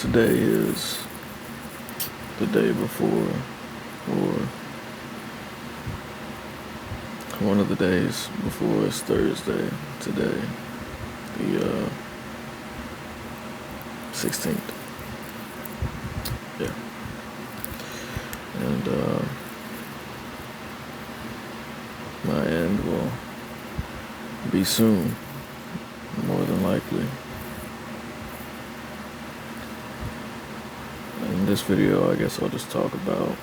Today is the day before, or one of the days before. It's Thursday today, the 16th. Yeah. And my end will be soon, more than likely. In this video, I guess I'll just talk about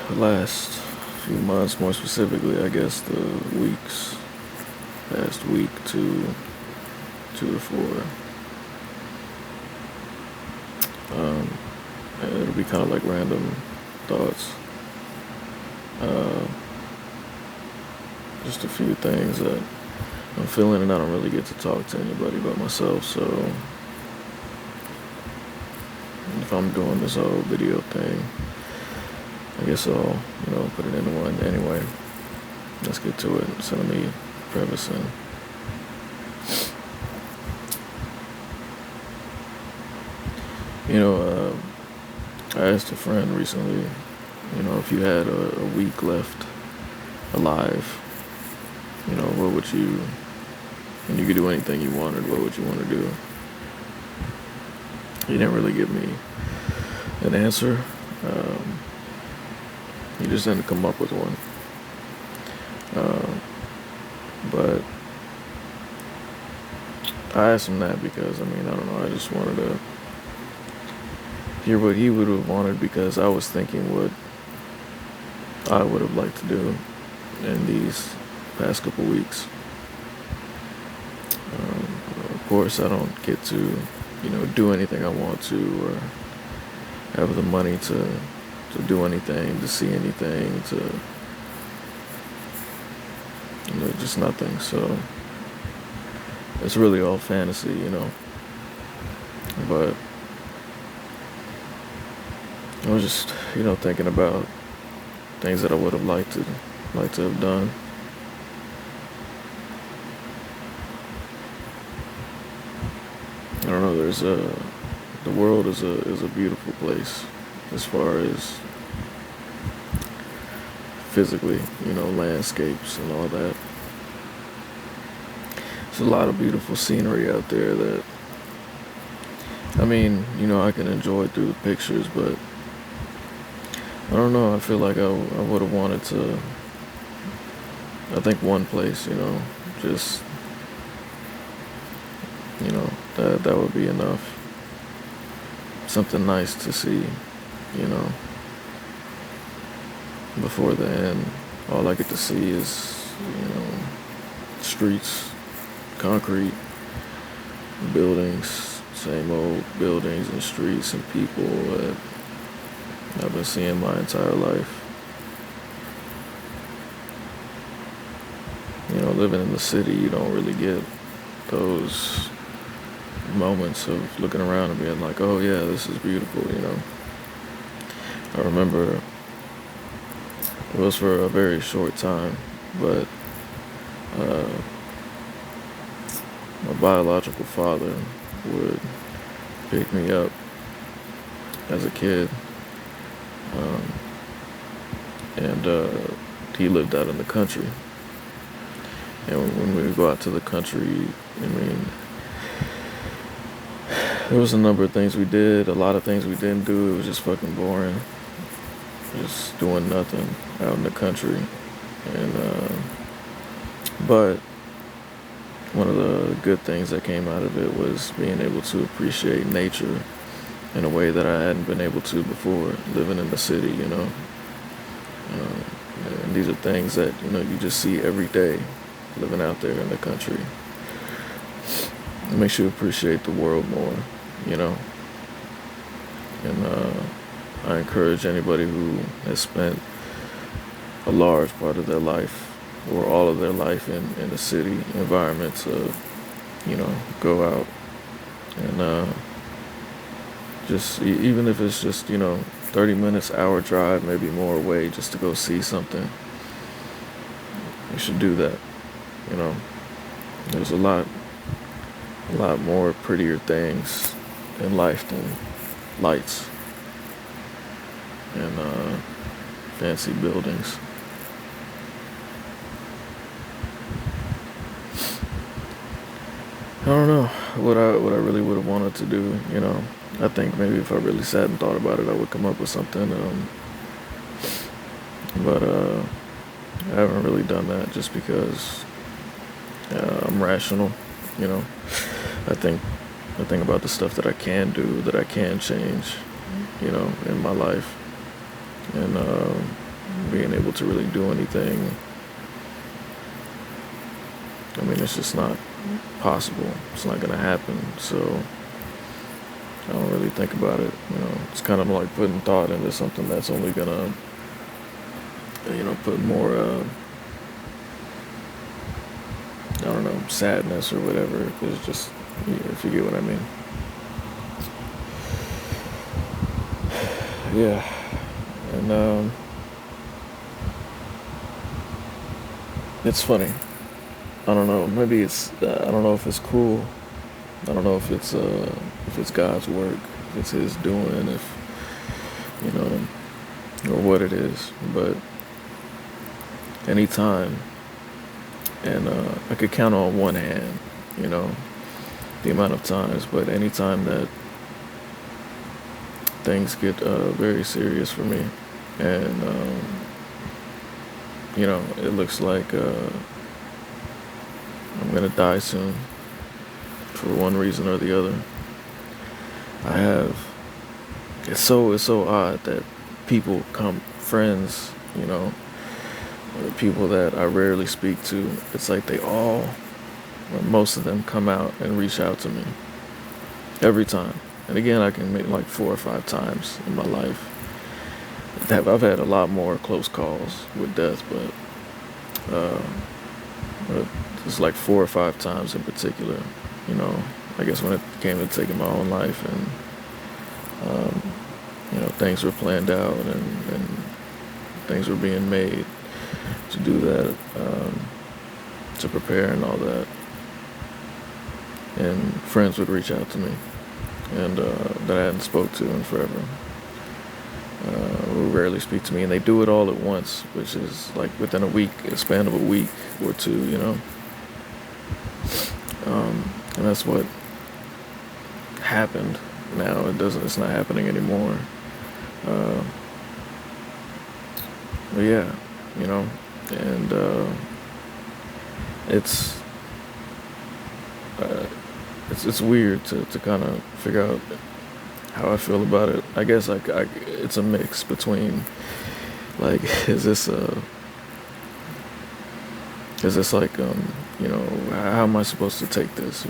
the last few months, more specifically, I guess the weeks, past week to 4. It'll be kind of like random thoughts. Just a few things that I'm feeling, and I don't really get to talk to anybody but myself, so if I'm doing this whole video thing, I guess I'll, put it into one. Anyway, let's get to it. So let me preface in. I asked a friend recently, if you had a week left alive, what would you, and you could do anything you wanted, what would you want to do? He didn't really give me an answer. He just didn't come up with one. But I asked him that because, I don't know, I just wanted to hear what he would have wanted, because I was thinking what I would have liked to do in these past couple weeks. Of course, I don't get to, do anything I want to, or have the money to do anything, to see anything, to, just nothing. So it's really all fantasy, But I was just, thinking about things that I would have liked to have done. I don't know. The world is a beautiful place as far as physically, landscapes and all that. There's a lot of beautiful scenery out there that, I can enjoy through the pictures, but I don't know. I feel like I would have wanted to. I think one place, just, that would be enough. Something nice to see, before the end. All I get to see is, streets, concrete, buildings, same old buildings and streets and people that I've been seeing my entire life. Living in the city, you don't really get those moments of looking around and being like, oh yeah, this is beautiful, I remember it was for a very short time, but my biological father would pick me up as a kid, and he lived out in the country. And when we would go out to the country, there was a number of things we did, a lot of things we didn't do. It was just fucking boring. Just doing nothing out in the country. And, but one of the good things that came out of it was being able to appreciate nature in a way that I hadn't been able to before, living in the city, and these are things that, you just see every day, living out there in the country. It makes you appreciate the world more, And I encourage anybody who has spent a large part of their life or all of their life in a city environment to, go out and just, even if it's just, 30 minutes, hour drive, maybe more away, just to go see something. You should do that. There's a lot a lot more prettier things in life than lights and fancy buildings. I don't know what I really would have wanted to do. I think maybe if I really sat and thought about it, I would come up with something. But I haven't really done that just because I'm rational. You know, I think about the stuff that I can do, that I can change. In my life, and being able to really do anything. I mean, it's just not possible. It's not gonna happen. So I don't really think about it. It's kind of like putting thought into something that's only gonna, put more, I don't know, sadness or whatever. It's just, if you get what I mean. Yeah, and it's funny. I don't know. Maybe it's. I don't know if it's cruel. I don't know if it's God's work, if it's His doing, if you know, or what it is. But anytime, and I could count on one hand, the amount of times. But anytime that things get very serious for me, and it looks like I'm gonna die soon for one reason or the other. I have. It's so odd that people come, friends, or people that I rarely speak to. It's like they all, or most of them, come out and reach out to me every time. And again, I can make like 4 or 5 times in my life. I've had a lot more close calls with death, but it's like 4 or 5 times in particular. I guess when it came to taking my own life, and things were planned out, and things were being made to do that, to prepare and all that. And friends would reach out to me, and that I hadn't spoke to in forever. Who rarely speak to me, and they do it all at once, which is like within a span of a week or two. And that's what happened. Now it's not happening anymore. But yeah, and it's weird to kind of figure out how I feel about it. I guess it's a mix between, like, is this like, how am I supposed to take this?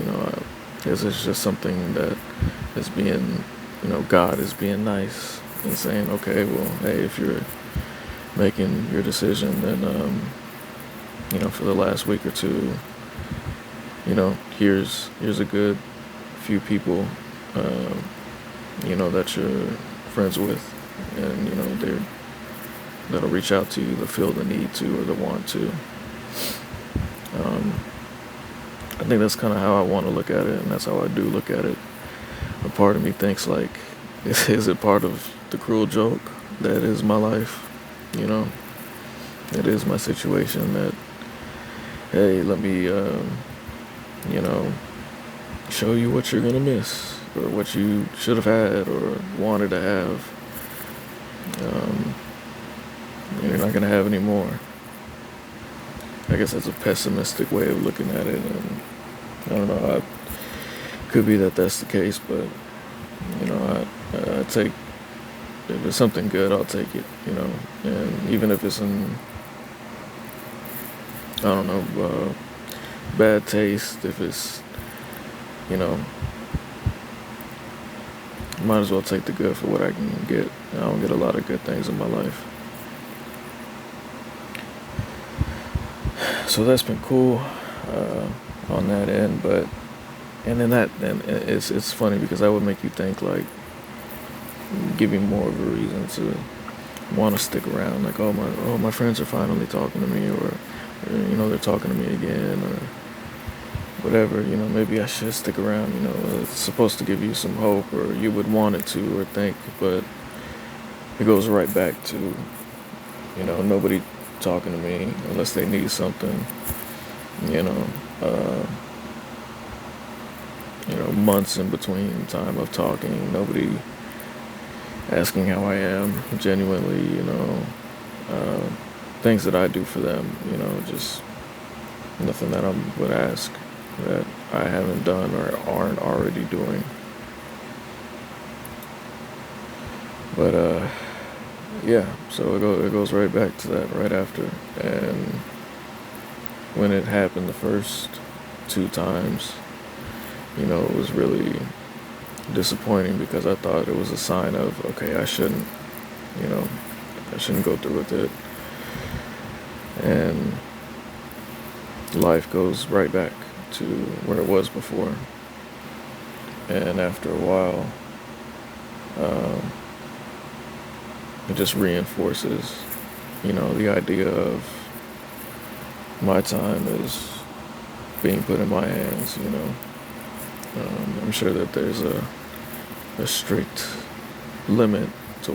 Is this just something that is being, God is being nice and saying, okay, well, hey, if you're making your decision, then, for the last week or two, here's a good few people, that you're friends with, and, that'll reach out to you, that feel the need to or the want to. I think that's kind of how I want to look at it, and that's how I do look at it. A part of me thinks, like, is it part of the cruel joke that is my life? It is my situation that, hey, let me, show you what you're gonna miss, or what you should have had or wanted to have. You're not gonna have any more. I guess that's a pessimistic way of looking at it, and I don't know. Could be that that's the case, but I take, if it's something good, I'll take it. And even if it's in, I don't know, bad taste, if it's, might as well take the good for what I can get. I don't get a lot of good things in my life. So that's been cool on that end, then it's funny because that would make you think, like, give you more of a reason to want to stick around. Like, oh my friends are finally talking to me, or they're talking to me again, whatever, maybe I should stick around, it's supposed to give you some hope, or you would want it to, or think, but it goes right back to, nobody talking to me unless they need something, you know, uh, months in between time of talking, nobody asking how I am genuinely, uh, things that I do for them, just nothing that I would ask that I haven't done or aren't already doing. But yeah, so it goes right back to that right after. And when it happened the first 2 times, it was really disappointing because I thought it was a sign of, okay, you know, I shouldn't go through with it. And life goes right back to where it was before. And after a while, um, it just reinforces, the idea of my time is being put in my hands, I'm sure that there's a strict limit to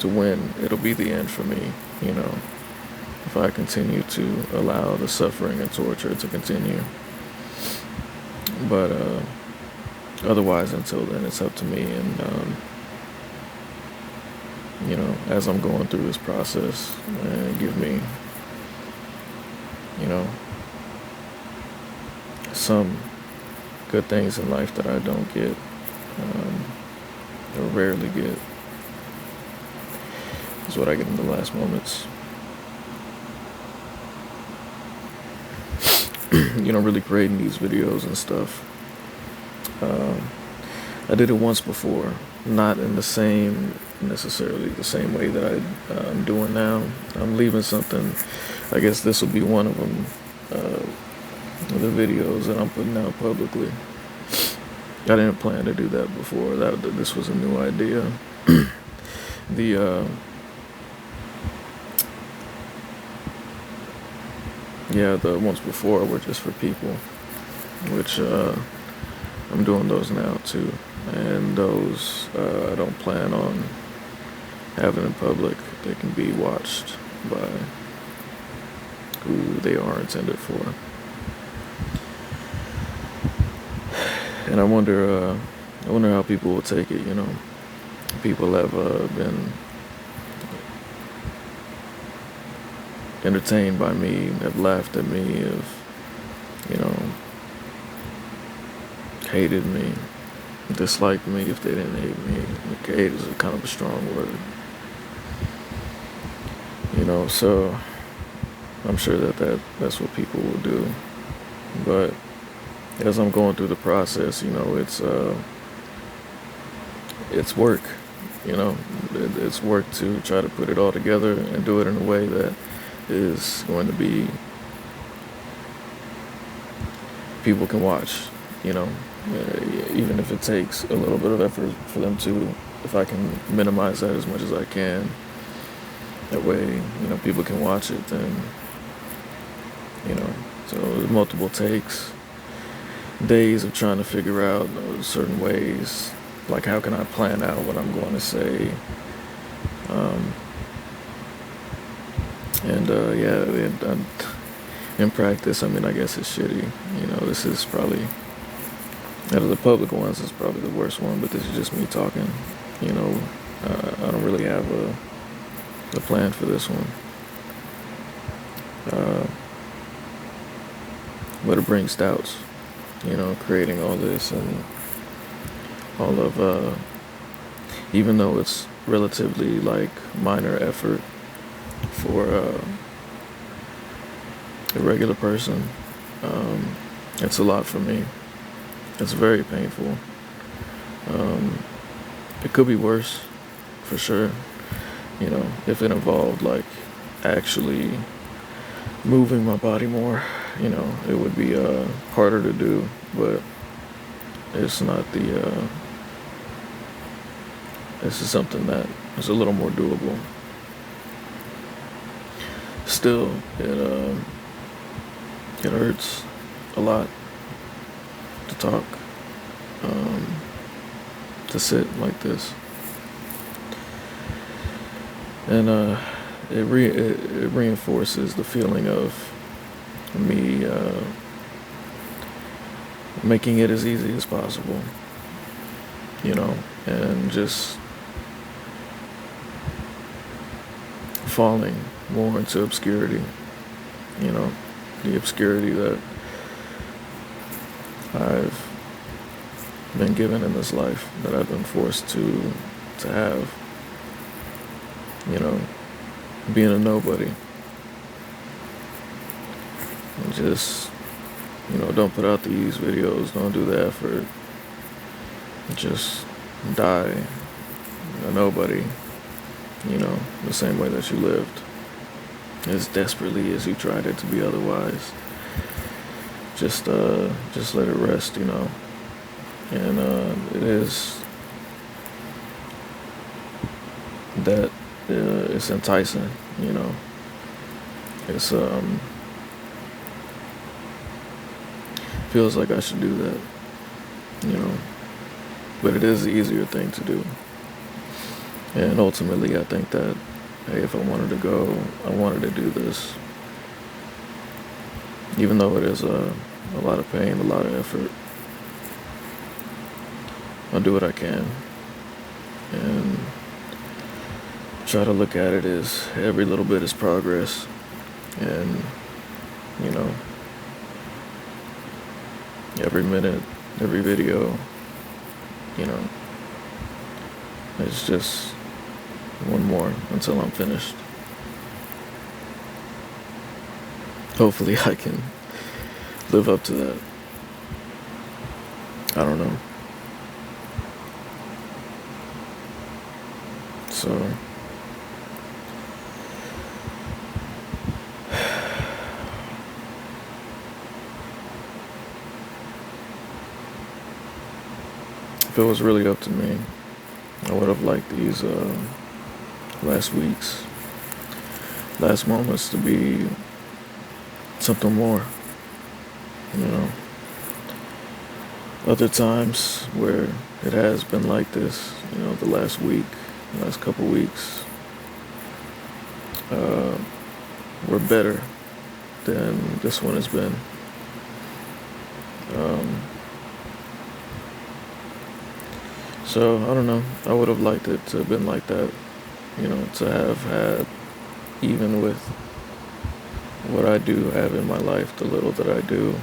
when it'll be the end for me, if I continue to allow the suffering and torture to continue. But otherwise, until then, it's up to me. And, as I'm going through this process, give me, some good things in life that I don't get, or rarely get, is what I get in the last moments. Really creating these videos and stuff. I did it once before, not in necessarily the same way that I'm doing now. I'm leaving something. I guess this will be one of them, the videos that I'm putting out publicly. I didn't plan to do that before. This was a new idea. The ones before were just for people, which I'm doing those now too. And those I don't plan on having in public. They can be watched by who they are intended for. And I wonder how people will take it. People have been entertained by me, have laughed at me, have hated me, disliked me if they didn't hate me. Hate is a kind of a strong word. So I'm sure that's what people will do. But as I'm going through the process, it's work. It's work to try to put it all together and do it in a way that is going to be people can watch. Even if it takes a little bit of effort for them to, if I can minimize that as much as I can, that way, people can watch it, then, so multiple takes, days of trying to figure out certain ways, like how can I plan out what I'm going to say, in practice, I guess it's shitty, this is probably, out of the public ones, it's probably the worst one, but this is just me talking, I don't really have a plan for this one. But it brings doubts, creating all this and all of, even though it's relatively like minor effort for a regular person, it's a lot for me. It's very painful. It could be worse, for sure. If it involved like actually moving my body more, it would be harder to do, but it's not this is something that is a little more doable. Still, it hurts a lot to talk, to sit like this. And it reinforces the feeling of me making it as easy as possible, and just falling more into obscurity, the obscurity that I've been given in this life, that I've been forced to have, being a nobody. And just, don't put out these videos, don't do the effort, just die a nobody, the same way that you lived, as desperately as you tried it to be otherwise. Just let it rest, and it is that it's enticing, it's feels like I should do that, but it is the easier thing to do. And ultimately, I think that, hey, if I wanted to go, I wanted to do this, even though it is a lot of pain, a lot of effort. I'll do what I can, and try to look at it as every little bit is progress, and every minute, every video, it's just one more until I'm finished. Hopefully I can live up to that. I don't know. So if it was really up to me, I would have liked these last moments to be something more, Other times where it has been like this, the last week, last couple weeks, were better than this one has been. So, I don't know, I would have liked it to have been like that, to have had, even with what I do have in my life, the little that I do,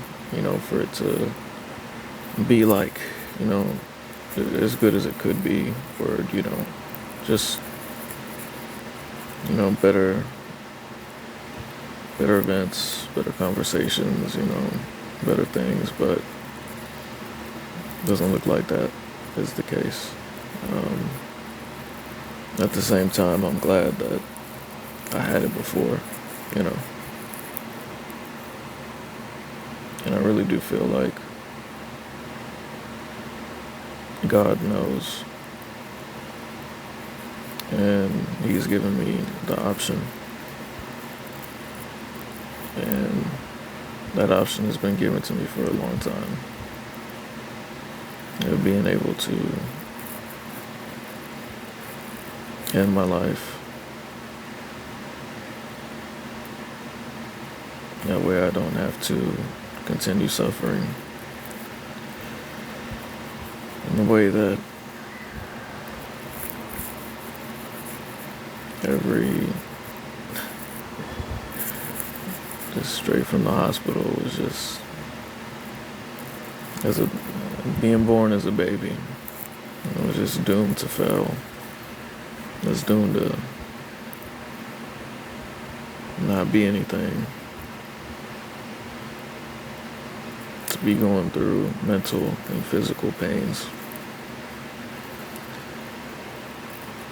for it to be like, as good as it could be, or, just, better events, better conversations, better things, but it doesn't look like that is the case. At the same time, I'm glad that I had it before, and I really do feel like God knows, and He's given me the option, and that option has been given to me for a long time. Being able to end my life that way, I don't have to continue suffering in the way that just straight from the hospital was just being born as a baby. I was just doomed to fail. I was doomed to not be anything. To be going through mental and physical pains.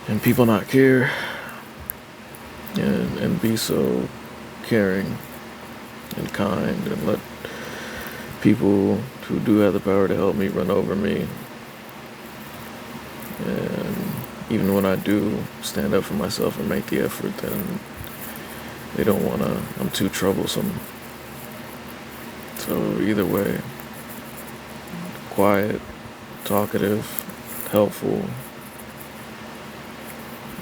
And people not care. And be so caring and kind, and let people who do have the power to help me run over me. And even when I do stand up for myself and make the effort, then they don't want to, I'm too troublesome So either way, quiet, talkative, helpful,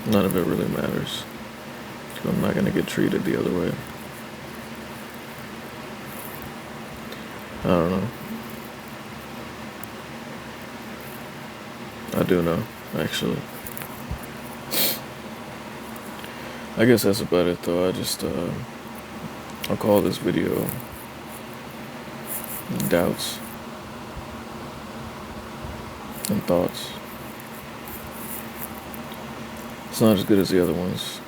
none of it really matters. I'm not going to get treated the other way. I don't know. I do know, actually. I guess that's about it, though. I'll call this video Doubts and Thoughts. It's not as good as the other ones.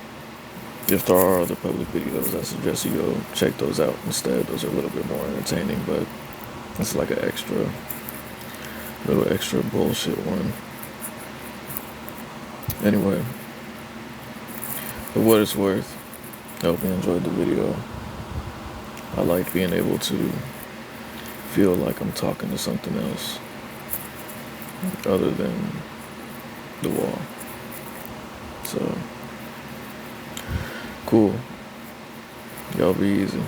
If there are other public videos, I suggest you go check those out instead. Those are a little bit more entertaining, but it's like a little extra bullshit one. Anyway, for what it's worth, I hope you enjoyed the video. I like being able to feel like I'm talking to something else other than the wall. So, cool. Y'all be easy.